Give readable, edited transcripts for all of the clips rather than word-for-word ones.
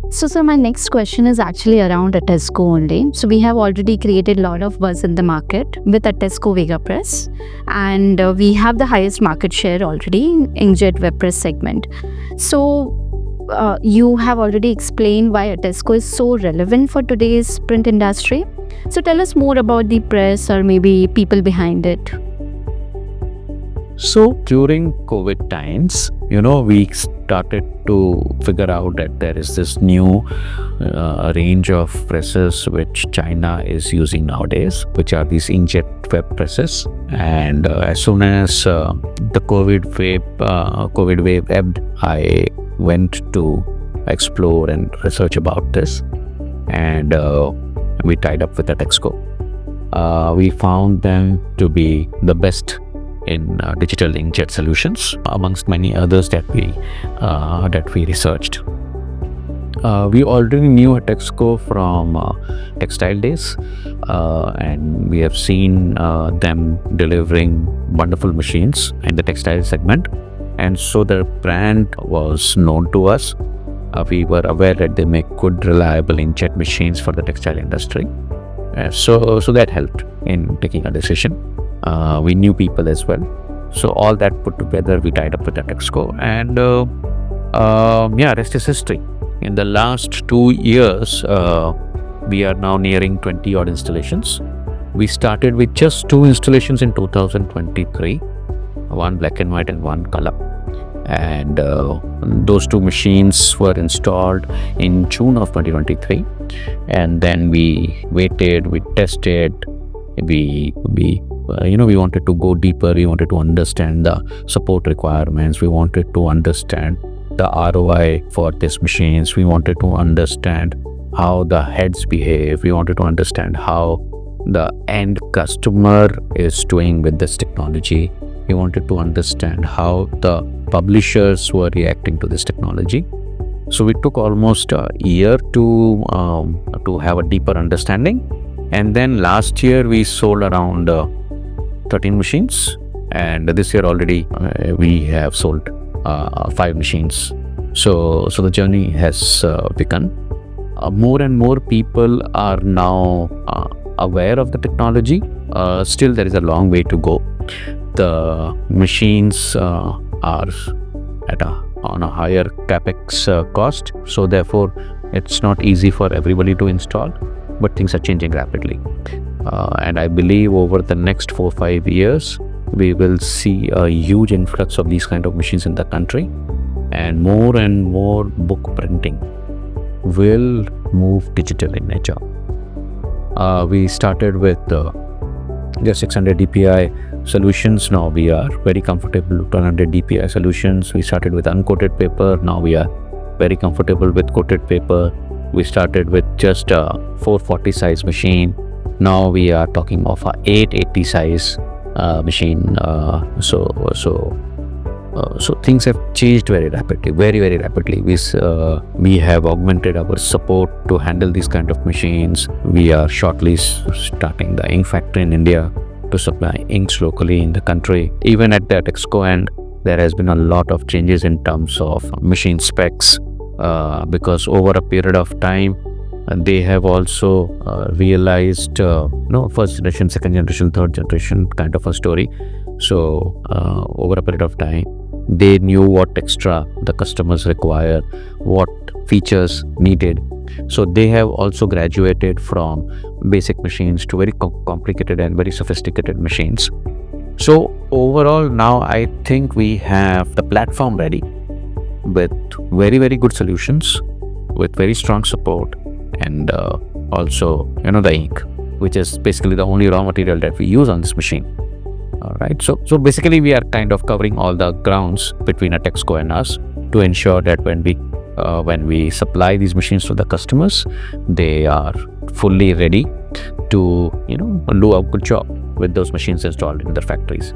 So, sir, my next question is actually around Atexco only. So, we have already created a lot of buzz in the market with Atexco VegaPress, and we have the highest market share already in Inkjet Web Press segment. So, you have already explained why Atexco is so relevant for today's print industry. So, tell us more about the press or maybe people behind it. So during COVID times, we started to figure out that there is this new range of presses which China is using nowadays, which are these Inkjet Web Presses. And as soon as the COVID wave ebbed, I went to explore and research about this, and we tied up with Atexco. We found them to be the best in digital inkjet solutions, amongst many others that we researched. We already knew Atexco from textile days, and we have seen them delivering wonderful machines in the textile segment, and so the brand was known to us. We were aware that they make good, reliable inkjet machines for the textile industry, so that helped in taking a decision. We knew people as well, so all that put together, we tied up with Atexco, and rest is history. In the last 2 years, we are now nearing 20 odd installations. We started with just 2 installations in 2023, one black and white and one color, and those 2 machines were installed in June of 2023, and then we waited, we tested, we wanted to go deeper. We wanted to understand the support requirements. We wanted to understand the ROI for these machines. We wanted to understand how the heads behave. We wanted to understand how the end customer is doing with this technology. We wanted to understand how the publishers were reacting to this technology. So we took almost a year to have a deeper understanding. And then last year we sold around 13 machines, and this year already we have sold 5 machines. So the journey has begun. More and more people are now aware of the technology. Still there is a long way to go. The machines are on a higher capex cost, so therefore it's not easy for everybody to install, but things are changing rapidly. And I believe over the next 4-5 years, we will see a huge influx of these kind of machines in the country, and more book printing will move digital in nature. We started with the 600 dpi solutions. Now we are very comfortable with 100 dpi solutions. We started with uncoated paper. Now we are very comfortable with coated paper. We started with just a 440 size machine. Now we are talking of a 880 size machine. So things have changed very rapidly, very rapidly. We have augmented our support to handle these kind of machines. We are shortly starting the ink factory in India to supply inks locally in the country. Even at the Atexco end, there has been a lot of changes in terms of machine specs, because over a period of time, they have also realized first generation, second generation, third generation kind of a story. So over a period of time, they knew what extra the customers require, what features needed. So they have also graduated from basic machines to very complicated and very sophisticated machines. So overall, now I think we have the platform ready with very good solutions, with very strong support, and also the ink, which is basically the only raw material that we use on this machine. All right, so basically we are kind of covering all the grounds between Atexco and us to ensure that when we supply these machines to the customers, they are fully ready to do a good job with those machines installed in their factories.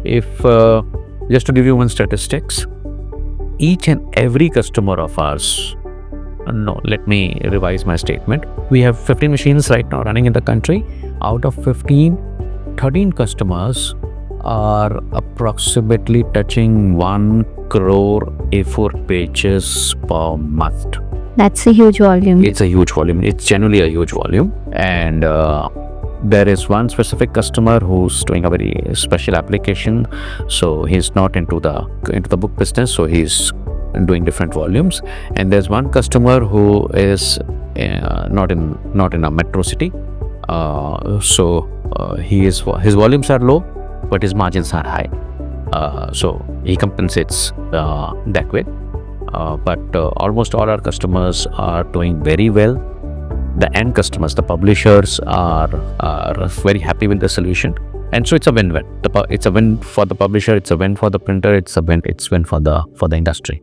If just to give you one statistics, each and every customer of ours, let me revise my statement. We have 15 machines right now running in the country. Out of 15, 13 customers are approximately touching 1 crore A4 pages per month. That's a huge volume. It's a huge volume. It's generally a huge volume. And there is one specific customer who's doing a very special application. So he's not into the book business. So he's doing different volumes. And there's one customer who is not in a metro city. His volumes are low, but his margins are high. So he compensates that way. But almost all our customers are doing very well. The end customers, the publishers, are very happy with the solution, and so it's a win-win. It's a win for the publisher, it's a win for the printer, it's a win for the industry.